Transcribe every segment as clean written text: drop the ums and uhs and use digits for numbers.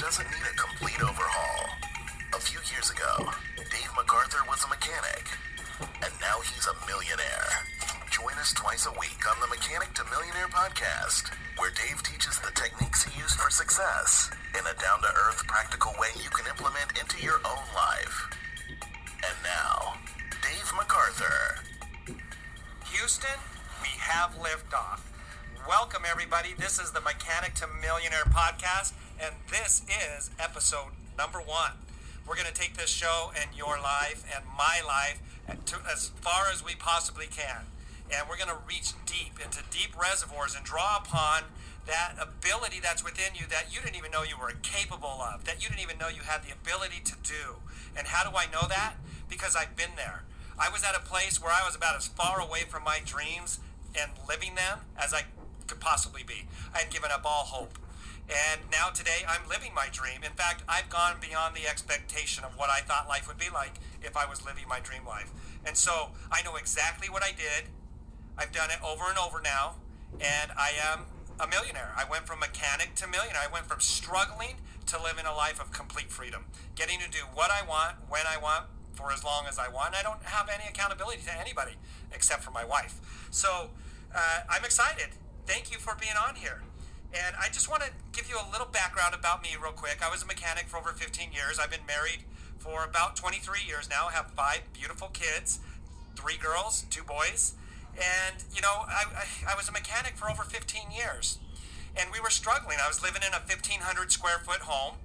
doesn't need a complete overhaul. A few years ago, Dave MacArthur was a mechanic, and now he's a millionaire. Join us twice a week on the Mechanic to Millionaire podcast, where Dave teaches the techniques he used for success in a down-to-earth, practical way you can implement into your own life. And now, Dave MacArthur. Houston, we have liftoff. Welcome, everybody. This is the Mechanic to Millionaire podcast, and this is episode number 1. We're going to take this show and your life and my life to as far as we possibly can. And we're going to reach deep into deep reservoirs and draw upon that ability that's within you that you didn't even know you were capable of, that you didn't even know you had the ability to do. And how do I know that? Because I've been there. I was at a place where I was about as far away from my dreams and living them as I could possibly be. I had given up all hope. And now today I'm living my dream. In fact, I've gone beyond the expectation of what I thought life would be like if I was living my dream life. And so I know exactly what I did. I've done it over and over now, and I am a millionaire. I went from mechanic to millionaire. I went from struggling to living a life of complete freedom, getting to do what I want, when I want, for as long as I want. And I don't have any accountability to anybody except for my wife. So I'm excited. Thank you for being on here. And I just want to give you a little background about me real quick. I was a mechanic for over 15 years. I've been married for about 23 years now. I have 5 beautiful kids, 3 girls, 2 boys. And, you know, I was a mechanic for over 15 years. And we were struggling. I was living in a 1,500 square foot home.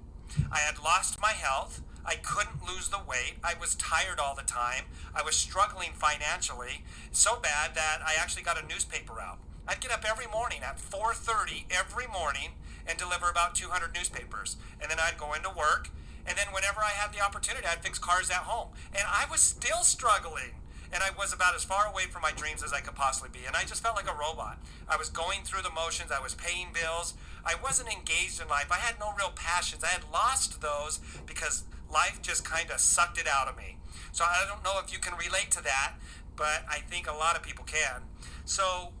I had lost my health. I couldn't lose the weight. I was tired all the time. I was struggling financially so bad that I actually got a newspaper out. I'd get up every morning at 4:30 every morning and deliver about 200 newspapers. And then I'd go into work. And then whenever I had the opportunity, I'd fix cars at home. And I was still struggling. And I was about as far away from my dreams as I could possibly be. And I just felt like a robot. I was going through the motions. I was paying bills. I wasn't engaged in life. I had no real passions. I had lost those because life just kind of sucked it out of me. So I don't know if you can relate to that, but I think a lot of people can. So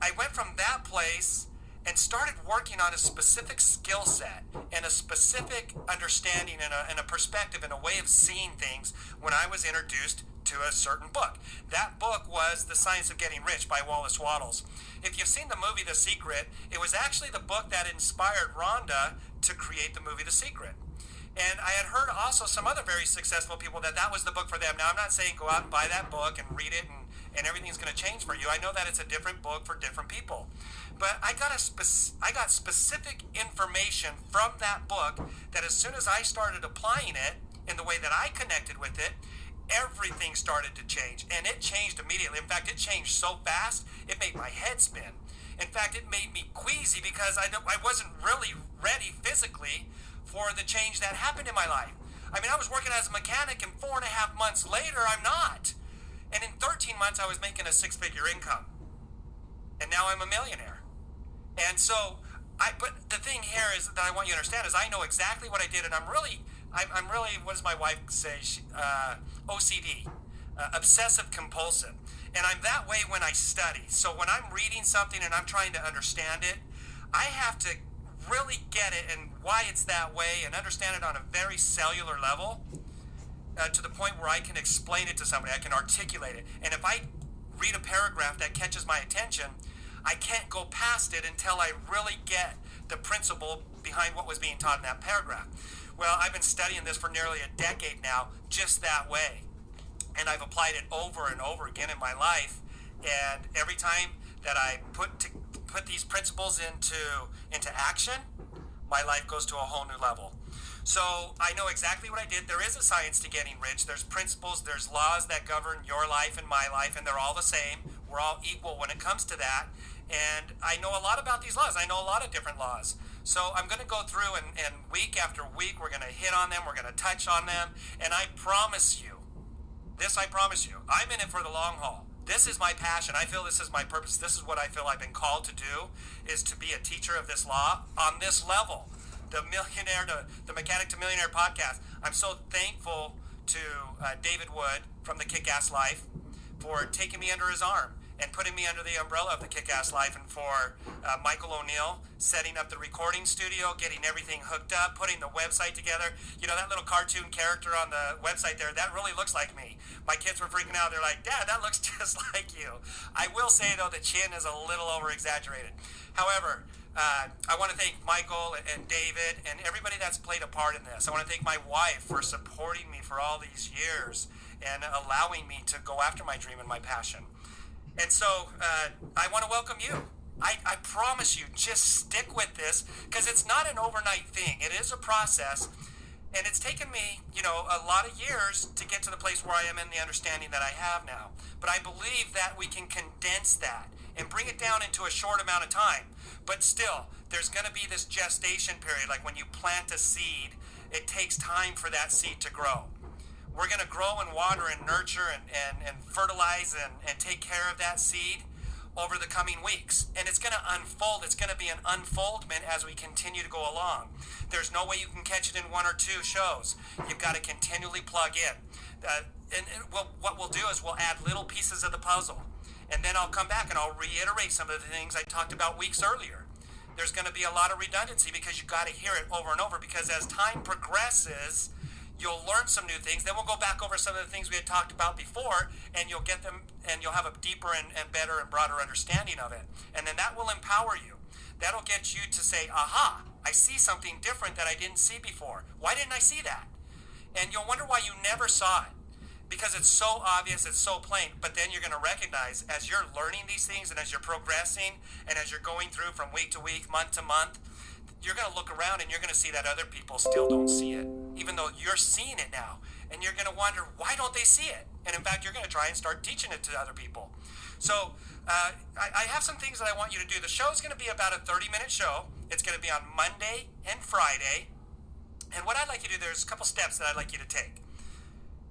I went from that place and started working on a specific skill set and a specific understanding and a perspective and a way of seeing things when I was introduced to a certain book. That book was The Science of Getting Rich by Wallace Wattles. If you've seen the movie The Secret, it was actually the book that inspired Rhonda to create the movie The Secret. And I had heard also some other very successful people that was the book for them. Now, I'm not saying go out and buy that book and read it and everything's going to change for you. I know that it's a different book for different people. But I got specific information from that book that as soon as I started applying it in the way that I connected with it, everything started to change. And it changed immediately. In fact, it changed so fast, it made my head spin. In fact, it made me queasy because I wasn't really ready physically for the change that happened in my life. I mean, I was working as a mechanic, and 4.5 months later, I'm not. And in 13 months, I was making a 6-figure income. And now I'm a millionaire. And so, but the thing here is that I want you to understand is I know exactly what I did, and I'm really, what does my wife say? OCD, obsessive compulsive. And I'm that way when I study. So when I'm reading something and I'm trying to understand it, I have to really get it and why it's that way and understand it on a very cellular level to the point where I can explain it to somebody. I can articulate it. And if I read a paragraph that catches my attention, I can't go past it until I really get the principle behind what was being taught in that paragraph. Well, I've been studying this for nearly a decade now, just that way. And I've applied it over and over again in my life. And every time that I put these principles into action, my life goes to a whole new level. So I know exactly what I did. There is a science to getting rich. There's principles, there's laws that govern your life and my life, and they're all the same. We're all equal when it comes to that. And I know a lot about these laws. I know a lot of different laws. So I'm going to go through and week after week, we're going to hit on them. We're going to touch on them. And I promise you, I'm in it for the long haul. This is my passion. I feel this is my purpose. This is what I feel I've been called to do, is to be a teacher of this law on this level. The Mechanic to Millionaire podcast. I'm so thankful to David Wood from the Kick-Ass Life for taking me under his arm and putting me under the umbrella of the Kick-Ass Life, and for Michael O'Neill setting up the recording studio, getting everything hooked up, putting the website together. You know, that little cartoon character on the website there, that really looks like me. My kids were freaking out. They're like, Dad, that looks just like you. I will say, though, the chin is a little over-exaggerated. However, I want to thank Michael and David and everybody that's played a part in this. I want to thank my wife for supporting me for all these years and allowing me to go after my dream and my passion. And so I want to welcome you. I promise you, just stick with this, because it's not an overnight thing. It is a process, and it's taken me, a lot of years to get to the place where I am in the understanding that I have now. But I believe that we can condense that and bring it down into a short amount of time. But still, there's going to be this gestation period. Like when you plant a seed, it takes time for that seed to grow. We're going to grow and water and nurture and fertilize and take care of that seed over the coming weeks. And it's going to unfold. It's going to be an unfoldment as we continue to go along. There's no way you can catch it in one or two shows. You've got to continually plug in. What we'll do is we'll add little pieces of the puzzle. And then I'll come back and I'll reiterate some of the things I talked about weeks earlier. There's going to be a lot of redundancy because you've got to hear it over and over, because as time progresses, you'll learn some new things. Then we'll go back over some of the things we had talked about before, and you'll get them, and you'll have a deeper and better and broader understanding of it. And then that will empower you. That'll get you to say, aha, I see something different that I didn't see before. Why didn't I see that? And you'll wonder why you never saw it, because it's so obvious, it's so plain. But then you're going to recognize, as you're learning these things and as you're progressing and as you're going through from week to week, month to month, you're going to look around and you're going to see that other people still don't see it, even though you're seeing it now. And you're going to wonder, why don't they see it? And in fact, you're going to try and start teaching it to other people. So I have some things that I want you to do. The show is going to be about a 30-minute show. It's going to be on Monday and Friday. And what I'd like you to do, there's a couple steps that I'd like you to take.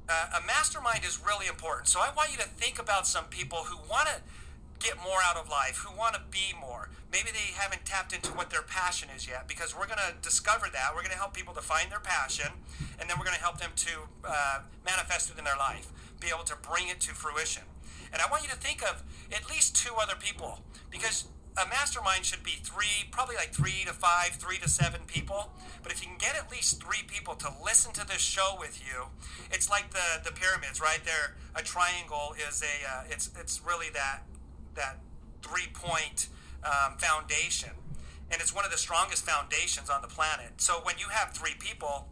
A mastermind is really important. So I want you to think about some people who want to get more out of life, who want to be more. Maybe they haven't tapped into what their passion is yet, because we're going to discover that. We're going to help people to find their passion, and then we're going to help them to manifest it in their life, be able to bring it to fruition. And I want you to think of at least 2 other people, because a mastermind should be probably like 3 to 5, 3 to 7 people. But if you can get at least 3 people to listen to this show with you, it's like the pyramids, right? There, a triangle is it's really that 3-point foundation, and it's one of the strongest foundations on the planet. So when you have 3 people,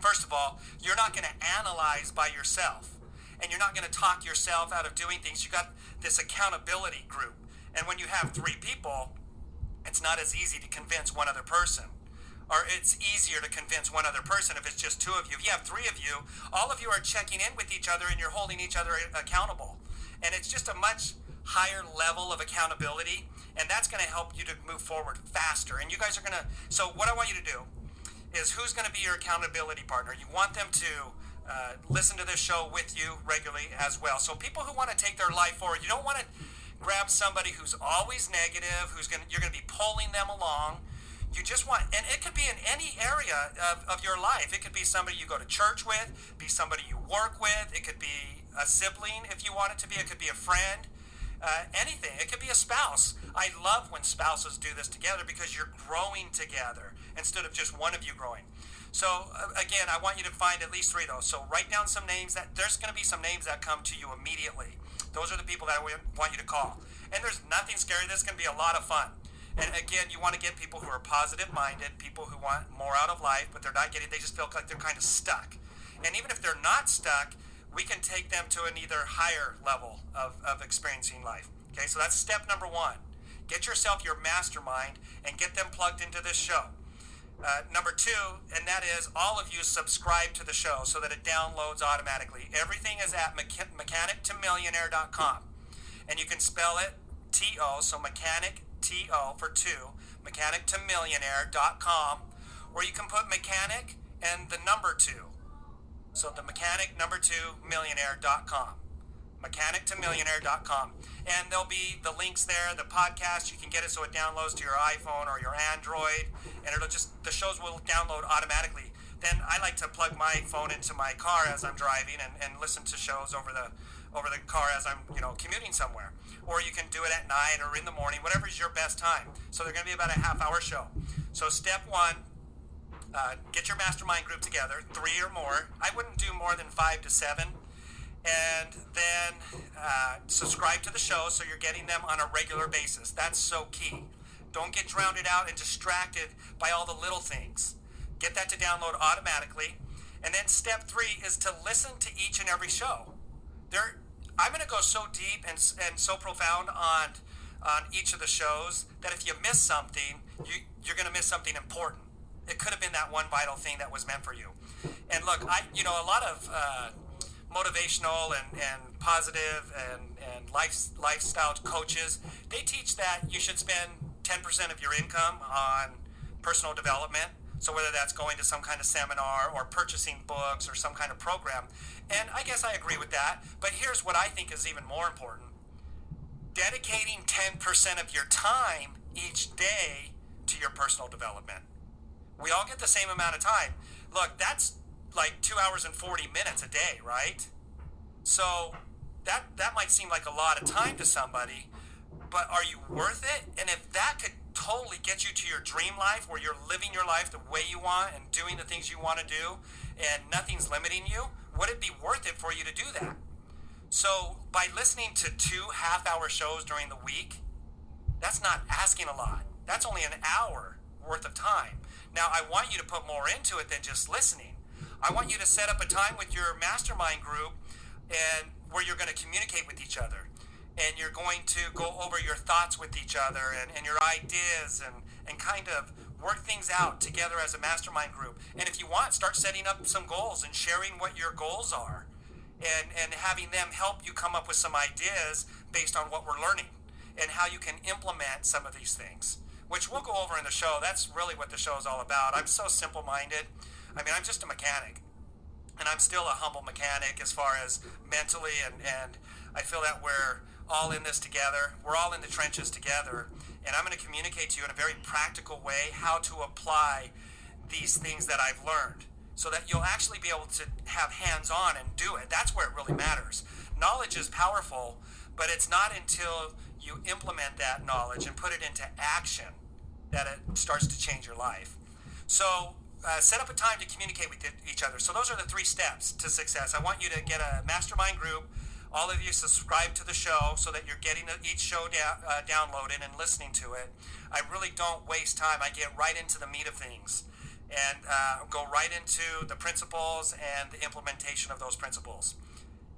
first of all, you're not going to analyze by yourself, and you're not going to talk yourself out of doing things. You got this accountability group, and when you have 3 people, it's not as easy to convince one other person, or it's easier to convince one other person if it's just 2 of you. If you have 3 of you, all of you are checking in with each other, and you're holding each other accountable, and it's just a much higher level of accountability, and that's going to help you to move forward faster. And you guys are going to, so what I want you to do is, who's going to be your accountability partner? You want them to listen to this show with you regularly as well. So people who want to take their life forward, you don't want to grab somebody who's always negative, you're going to be pulling them along. You just want, and it could be in any area of your life. It could be somebody you go to church with, be somebody you work with. It could be a sibling if you want it to be. It could be a friend. Anything. It could be a spouse. I love when spouses do this together, because you're growing together instead of just one of you growing. So again, I want you to find at least 3 of those. So write down some names. There's going to be some names that come to you immediately. Those are the people that I want you to call. And there's nothing scary. This is going to be a lot of fun. And again, you want to get people who are positive-minded, people who want more out of life, but they're not getting, they just feel like they're kind of stuck. And even if they're not stuck, we can take them to an either higher level of experiencing life. Okay, so that's step number 1. Get yourself your mastermind and get them plugged into this show. Number 2, and that is, all of you subscribe to the show so that it downloads automatically. Everything is at mechanictomillionaire.com. And you can spell it T-O, so mechanic, T-O for 2, mechanictomillionaire.com, or you can put mechanic and the number 2. So the mechanic number 2 millionaire.com, mechanictomillionaire.com. And there'll be the links there, the podcast. You can get it so it downloads to your iPhone or your Android, and the shows will download automatically. Then I like to plug my phone into my car as I'm driving and listen to shows over over the car as I'm, commuting somewhere. Or you can do it at night or in the morning, whatever is your best time. So they're going to be about a half-hour show. So step one, get your mastermind group together, 3 or more. I wouldn't do more than 5 to 7. And then subscribe to the show so you're getting them on a regular basis. That's so key. Don't get drowned out and distracted by all the little things. Get that to download automatically. And then step 3 is to listen to each and every show. I'm going to go so deep and so profound on each of the shows that if you miss something, you're going to miss something important. It could have been that one vital thing that was meant for you. And look, a lot of motivational and positive and lifestyle coaches, they teach that you should spend 10% of your income on personal development. So whether that's going to some kind of seminar or purchasing books or some kind of program. And I guess I agree with that. But here's what I think is even more important. Dedicating 10% of your time each day to your personal development. We all get the same amount of time. Look, that's like 2 hours and 40 minutes a day, right? So that might seem like a lot of time to somebody, but are you worth it? And if that could totally get you to your dream life where you're living your life the way you want and doing the things you want to do and nothing's limiting you, would it be worth it for you to do that? So by listening to 2 half-hour shows during the week, that's not asking a lot. That's only an hour worth of time. Now, I want you to put more into it than just listening. I want you to set up a time with your mastermind group and where you're going to communicate with each other. And you're going to go over your thoughts with each other and your ideas and kind of work things out together as a mastermind group. And if you want, start setting up some goals and sharing what your goals are and having them help you come up with some ideas based on what we're learning and how you can implement some of these things, which we'll go over in the show. That's really what the show is all about. I'm so simple-minded. I mean, I'm just a mechanic. And I'm still a humble mechanic as far as mentally, and I feel that we're all in this together. We're all in the trenches together. And I'm going to communicate to you in a very practical way how to apply these things that I've learned so that you'll actually be able to have hands-on and do it. That's where it really matters. Knowledge is powerful, but it's not until you implement that knowledge and put it into action that it starts to change your life. So set up a time to communicate with each other. So those are the 3 steps to success. I want you to get a mastermind group. All of you subscribe to the show so that you're getting each show downloaded and listening to it. I really don't waste time. I get right into the meat of things and go right into the principles and the implementation of those principles.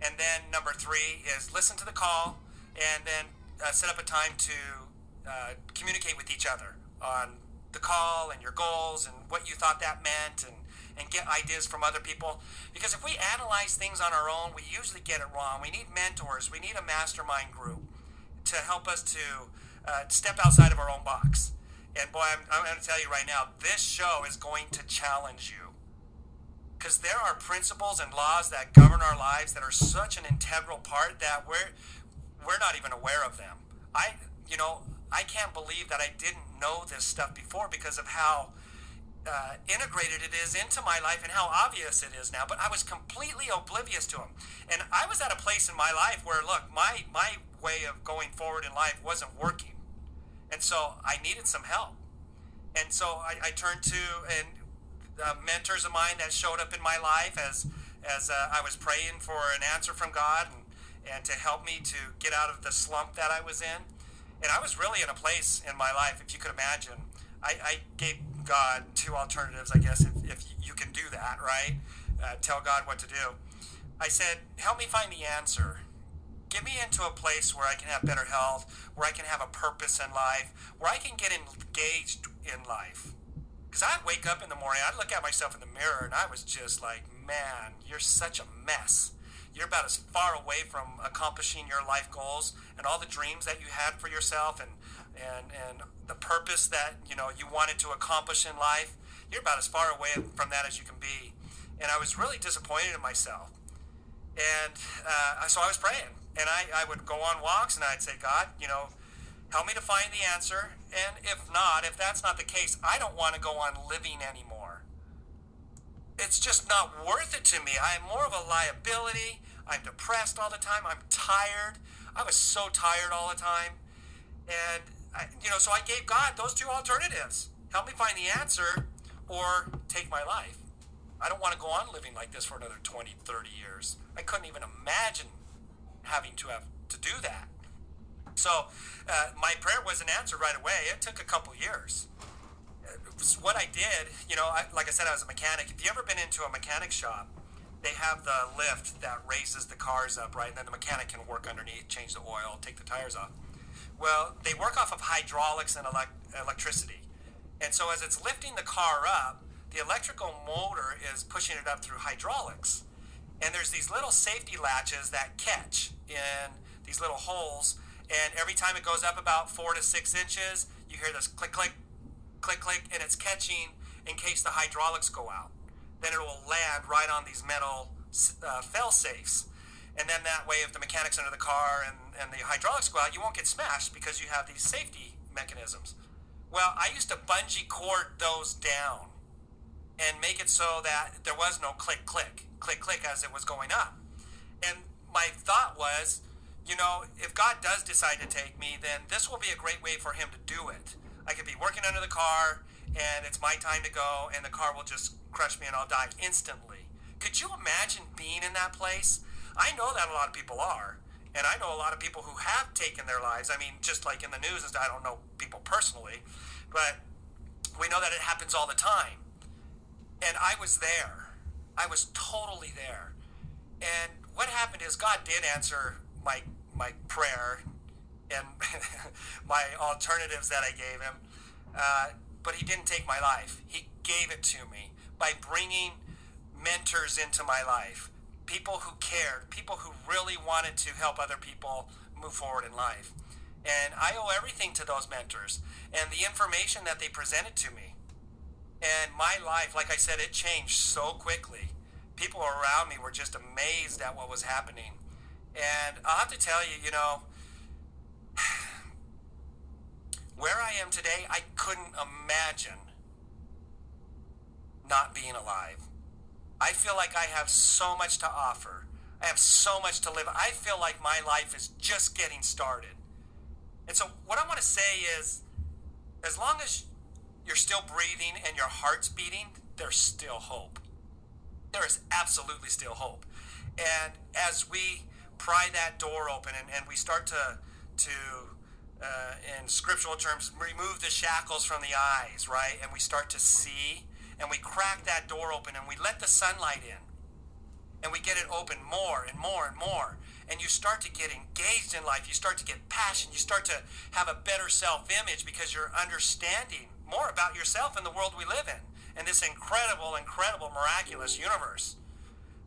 And then number 3 is listen to the call and then set up a time to communicate with each other on the call and your goals and what you thought that meant and get ideas from other people. Because if we analyze things on our own, we usually get it wrong. We need mentors. We need a mastermind group to help us to step outside of our own box. And boy, I'm going to tell you right now, this show is going to challenge you. Because there are principles and laws that govern our lives that are such an integral part that we're not even aware of them. I can't believe that I didn't know this stuff before because of how integrated it is into my life and how obvious it is now. But I was completely oblivious to them. And I was at a place in my life where, look, my way of going forward in life wasn't working. And so I needed some help. And so I turned to mentors of mine that showed up in my life as I was praying for an answer from God and to help me to get out of the slump that I was in. And I was really in a place in my life, if you could imagine, I gave God 2 alternatives, I guess, if you can do that, right? Tell God what to do. I said, help me find the answer. Get me into a place where I can have better health, where I can have a purpose in life, where I can get engaged in life. Because I'd wake up in the morning, I'd look at myself in the mirror, and I was just like, man, you're such a mess. You're about as far away from accomplishing your life goals and all the dreams that you had for yourself and the purpose that you wanted to accomplish in life. You're about as far away from that as you can be. And I was really disappointed in myself. And so I was praying. And I would go on walks and I'd say, God, help me to find the answer. And if that's not the case, I don't want to go on living anymore. It's just not worth it to me. I'm more of a liability. I'm depressed all the time. I'm tired. I was so tired all the time. And, so I gave God those two alternatives. Help me find the answer or take my life. I don't want to go on living like this for another 20, 30 years. I couldn't even imagine having to have to do that. So my prayer wasn't answered right away. It took a couple years. What I did, like I said, I was a mechanic. If you ever been into a mechanic shop, they have the lift that raises the cars up, right? And then the mechanic can work underneath, change the oil, take the tires off. Well, they work off of hydraulics and electricity. And so as it's lifting the car up, the electrical motor is pushing it up through hydraulics. And there's these little safety latches that catch in these little holes. And every time it goes up about 4 to 6 inches, you hear this click, click, click, click, and it's catching in case the hydraulics go out. Then it will land right on these metal fail safes. And then that way, if the mechanic's under the car and the hydraulics go out, you won't get smashed because you have these safety mechanisms. Well, I used to bungee cord those down and make it so that there was no click, click, click, click as it was going up. And my thought was, if God does decide to take me, then this will be a great way for him to do it. I could be working under the car, and it's my time to go, and the car will just crush me and I'll die instantly. Could you imagine being in that place? I know that a lot of people are, and I know a lot of people who have taken their lives. I mean, just like in the news, I don't know people personally, but we know that it happens all the time. And I was there. I was totally there. And what happened is God did answer my prayer and my alternatives that I gave him, but he didn't take my life. He gave it to me by bringing mentors into my life, people who cared, people who really wanted to help other people move forward in life. And I owe everything to those mentors and the information that they presented to me. And my life, like I said, it changed so quickly. People around me were just amazed at what was happening. And I'll have to tell you, where I am today, I couldn't imagine not being alive. I feel like I have so much to offer. I have so much to live. I feel like my life is just getting started. And so what I want to say is, as long as you're still breathing and your heart's beating, there's still hope. There is absolutely still hope. And as we pry that door open and we start to in scriptural terms, remove the shackles from the eyes, right? And we start to see, and we crack that door open and we let the sunlight in. And we get it open more and more and more. And you start to get engaged in life. You start to get passion. You start to have a better self-image because you're understanding more about yourself and the world we live in this incredible, incredible, miraculous universe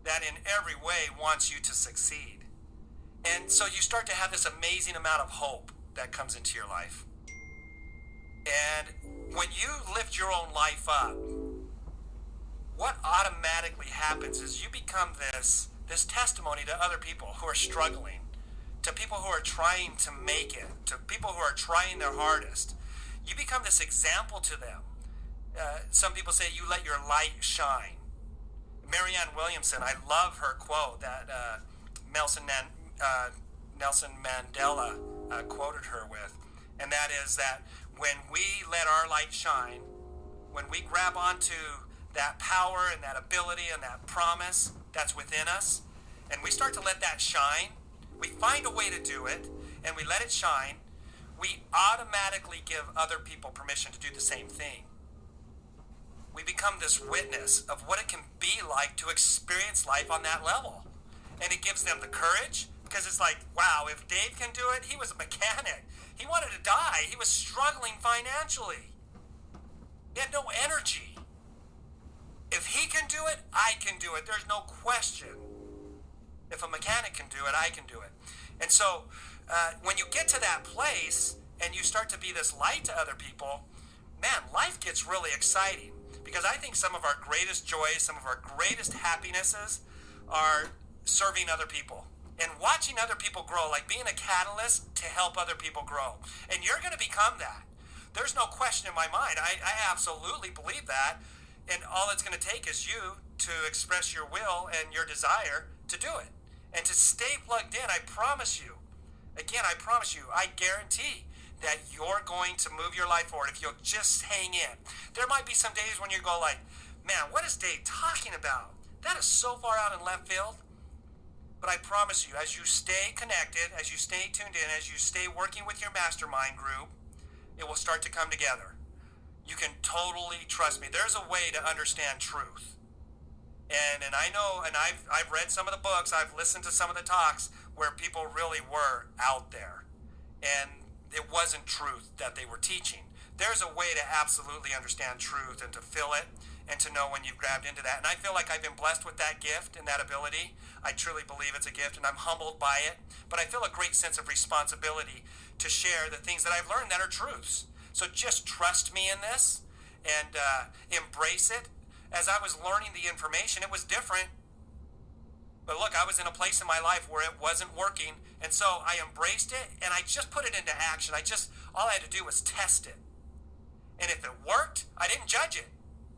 that in every way wants you to succeed. And so you start to have this amazing amount of hope that comes into your life. And when you lift your own life up, what automatically happens is you become this testimony to other people who are struggling, to people who are trying to make it, to people who are trying their hardest. You become this example to them. Some people say you let your light shine. Marianne Williamson, I love her quote that Nelson Mandela quoted her with, and that is that when we let our light shine, when we grab onto that power and that ability and that promise that's within us, and we start to let that shine, we find a way to do it, and we let it shine, we automatically give other people permission to do the same thing. We become this witness of what it can be like to experience life on that level. And it gives them the courage, because it's like, wow, if Dave can do it, he was a mechanic. He wanted to die. He was struggling financially. He had no energy. If he can do it, I can do it. There's no question. If a mechanic can do it, I can do it. And so when you get to that place and you start to be this light to other people, man, life gets really exciting. Because I think some of our greatest joys, some of our greatest happinesses are serving other people and watching other people grow, like being a catalyst to help other people grow. And you're going to become that. There's no question in my mind. I absolutely believe that. And all it's going to take is you to express your will and your desire to do it. And to stay plugged in, I promise you, again, I promise you, I guarantee that you're going to move your life forward if you'll just hang in. There might be some days when you go like, man, what is Dave talking about? That is so far out in left field. But I promise you, as you stay connected, as you stay tuned in, as you stay working with your mastermind group, it will start to come together. You can totally trust me. There's a way to understand truth. And I know, and I've read some of the books, I've listened to some of the talks where people really were out there. And it wasn't truth that they were teaching. There's a way to absolutely understand truth and to feel it and to know when you've grabbed into that. And I feel like I've been blessed with that gift and that ability. I truly believe it's a gift, and I'm humbled by it. But I feel a great sense of responsibility to share the things that I've learned that are truths. So just trust me in this and embrace it. As I was learning the information, it was different. But look, I was in a place in my life where it wasn't working, and so I embraced it, and I just put it into action. All I had to do was test it. And if it worked, I didn't judge it.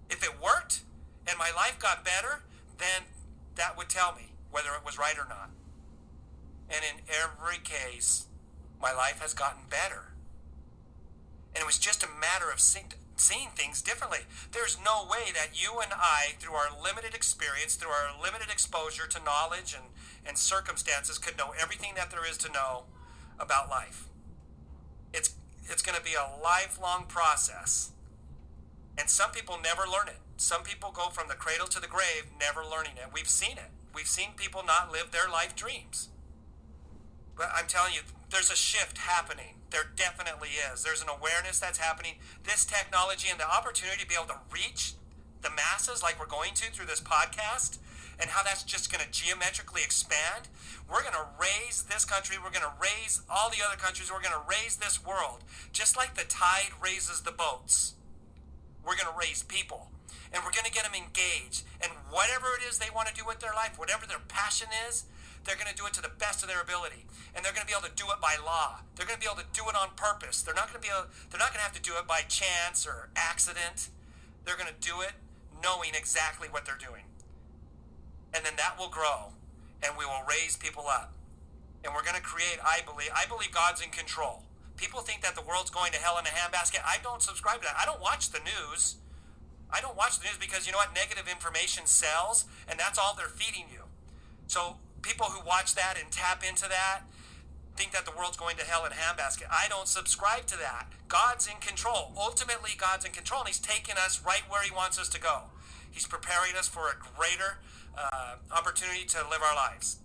If it worked, and my life got better, then that would tell me whether it was right or not. And in every case, my life has gotten better. And it was just a matter of seeing things differently. There's no way that you and I, through our limited experience, through our limited exposure to knowledge and circumstances, could know everything that there is to know about life. It's going to be a lifelong process. And some people never learn it. Some people go from the cradle to the grave never learning it. We've seen it. We've seen people not live their life dreams. But I'm telling you, there's a shift happening. There definitely is. There's an awareness that's happening. This technology and the opportunity to be able to reach the masses like we're going to through this podcast, and how that's just going to geometrically expand. We're going to raise this country. We're going to raise all the other countries. We're going to raise this world. Just like the tide raises the boats, we're going to raise people. And we're going to get them engaged. And whatever it is they want to do with their life, whatever their passion is, they're going to do it to the best of their ability. And they're going to be able to do it by law. They're going to be able to do it on purpose. They're not going to have to do it by chance or accident. They're going to do it knowing exactly what they're doing. And then that will grow, and we will raise people up. And we're going to create, I believe God's in control. People think that the world's going to hell in a handbasket. I don't subscribe to that. I don't watch the news. I don't watch the news because, you know what, negative information sells, and that's all they're feeding you. So people who watch that and tap into that think that the world's going to hell in a handbasket. I don't subscribe to that. God's in control. Ultimately, God's in control, and he's taking us right where he wants us to go. He's preparing us for a greater opportunity to live our lives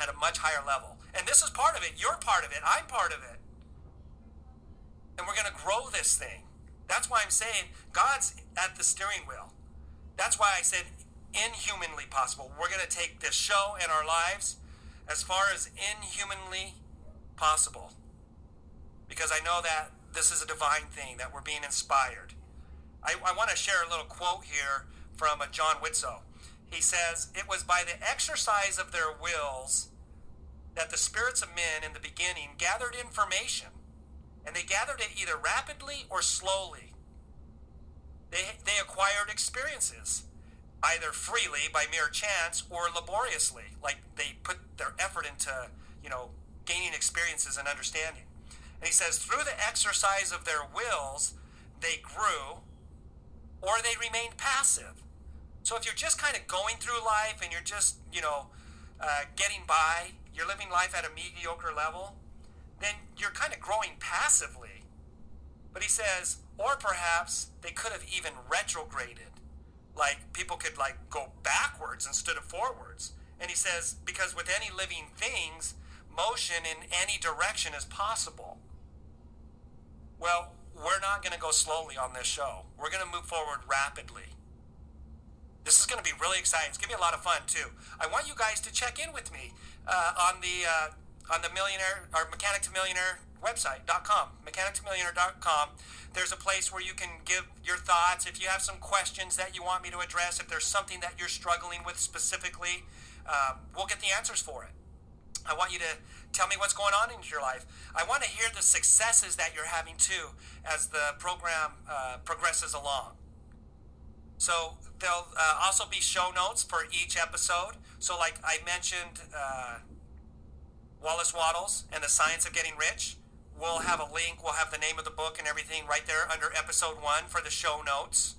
at a much higher level. And this is part of it. You're part of it. I'm part of it. And we're going to grow this thing. That's why I'm saying God's at the steering wheel. That's why I said inhumanly possible. We're going to take this show and our lives as far as inhumanly possible. Because I know that this is a divine thing, that we're being inspired. I want to share a little quote here from John Whitsoe. He says, "It was by the exercise of their wills that the spirits of men in the beginning gathered information, and they gathered it either rapidly or slowly. They acquired experiences, either freely by mere chance or laboriously, like they put their effort into, gaining experiences and understanding." And he says, "Through the exercise of their wills, they grew, or they remained passive." So if you're just kind of going through life and you're just, getting by, you're living life at a mediocre level, then you're kind of growing passively. But he says, or perhaps they could have even retrograded. Like people could go backwards instead of forwards. And he says, because with any living things, motion in any direction is possible. Well, we're not going to go slowly on this show. We're going to move forward rapidly. This is going to be really exciting. It's going to be a lot of fun too. I want you guys to check in with me on the Millionaire or Mechanic to Millionaire website.com, mechanic2millionaire.com. There's a place where you can give your thoughts. If you have some questions that you want me to address, if there's something that you're struggling with specifically, we'll get the answers for it. I want you to tell me what's going on in your life. I want to hear the successes that you're having too as the program progresses along. So there'll also be show notes for each episode. So like I mentioned, Wallace Waddles and the Science of Getting Rich. We'll have a link. We'll have the name of the book and everything right there under episode 1 for the show notes.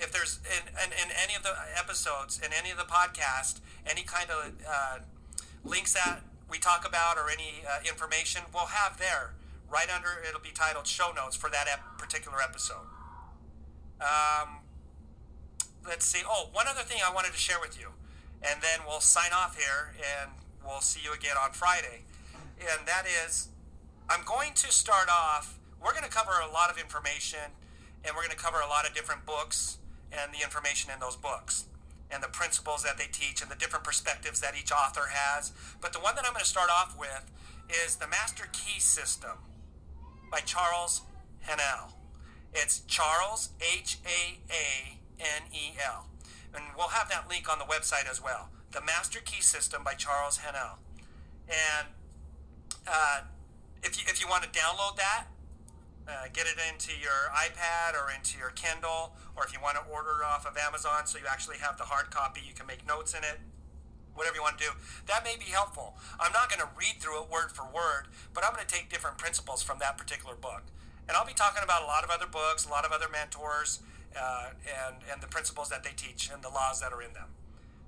If there's in any of the episodes, in any of the podcast, any kind of links that we talk about or any information, we'll have there right under. It'll be titled show notes for that particular episode. Let's see. Oh, one other thing I wanted to share with you, and then we'll sign off here, and we'll see you again on Friday. And that is, I'm going to start off, we're going to cover a lot of information, and we're going to cover a lot of different books and the information in those books and the principles that they teach and the different perspectives that each author has. But the one that I'm going to start off with is the Master Key System by Charles Haanel. It's Charles, Haanel. And we'll have that link on the website as well. The Master Key System by Charles Haanel. And if you want to download that, get it into your iPad or into your Kindle, or if you want to order it off of Amazon so you actually have the hard copy, you can make notes in it, whatever you want to do. That may be helpful. I'm not going to read through it word for word, but I'm going to take different principles from that particular book. And I'll be talking about a lot of other books, a lot of other mentors, and the principles that they teach and the laws that are in them.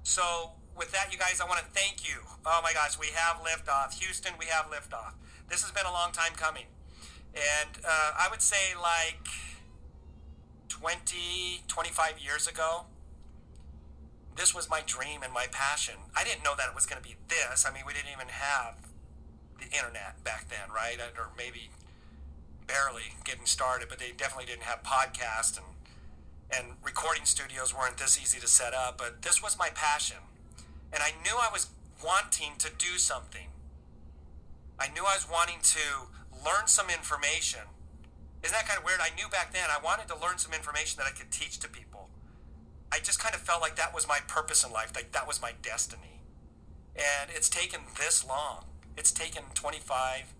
So with that, you guys, I want to thank you. Oh my gosh, we have liftoff. Houston, we have liftoff. This has been a long time coming. And I would say like 20, 25 years ago, this was my dream and my passion. I didn't know that it was going to be this. I mean, we didn't even have the internet back then, right? Or maybe barely getting started, but they definitely didn't have podcasts, and recording studios weren't this easy to set up. But this was my passion. And I knew I was wanting to do something. I knew I was wanting to learn some information. Isn't that kind of weird? I knew back then I wanted to learn some information that I could teach to people. I just kind of felt like that was my purpose in life, like that was my destiny. And it's taken this long. It's taken 25,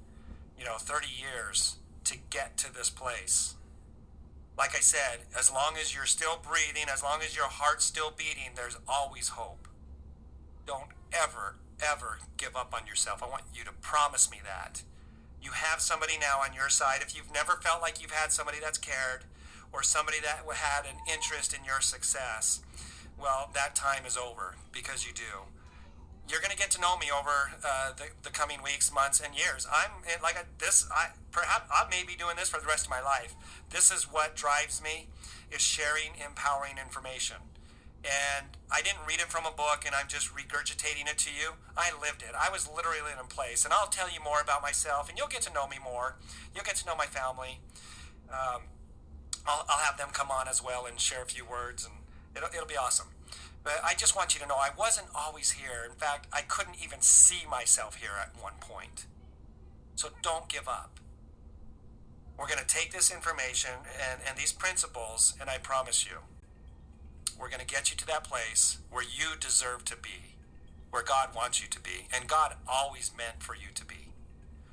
30 years to get to this place. Like I said, as long as you're still breathing, as long as your heart's still beating, there's always hope. Don't ever, ever give up on yourself. I want you to promise me that. You have somebody now on your side. If you've never felt like you've had somebody that's cared or somebody that had an interest in your success, well, that time is over, because you do. You're going to get to know me over the coming weeks, months, and years. I may be doing this for the rest of my life. This is what drives me, is sharing empowering information. And I didn't read it from a book and I'm just regurgitating it to you. I lived it. I was literally in a place. And I'll tell you more about myself, and you'll get to know me more. You'll get to know my family. I'll have them come on as well and share a few words, and it'll be awesome. But I just want you to know I wasn't always here. In fact, I couldn't even see myself here at one point. So don't give up. We're going to take this information and these principles, and I promise you, we're going to get you to that place where you deserve to be, where God wants you to be, and God always meant for you to be.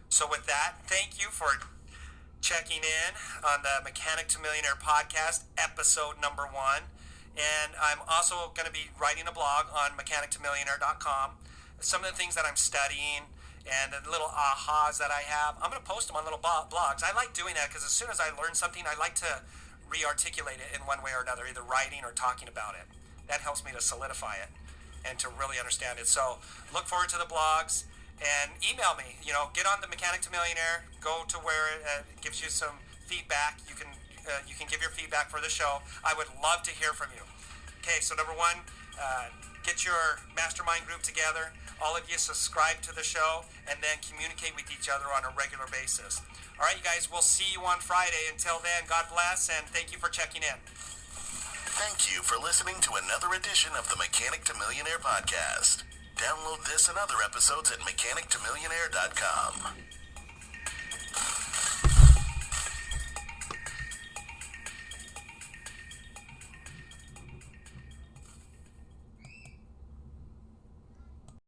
So with that, thank you for checking in on the Mechanic to Millionaire podcast, episode number 1. And I'm also going to be writing a blog on mechanictomillionaire.com. Some of the things that I'm studying and the little ahas that I have, I'm going to post them on little blogs. I like doing that because as soon as I learn something, I like to re-articulate it in one way or another, either writing or talking about it. That helps me to solidify it and to really understand it. So look forward to the blogs and email me. Get on the Mechanic to Millionaire. Go to where it gives you some feedback. You can give your feedback for the show. I would love to hear from you. Okay, so number 1, get your mastermind group together. All of you subscribe to the show and then communicate with each other on a regular basis. All right, you guys, we'll see you on Friday. Until then, God bless, and thank you for checking in. Thank you for listening to another edition of the Mechanic to Millionaire podcast. Download this and other episodes at mechanictomillionaire.com.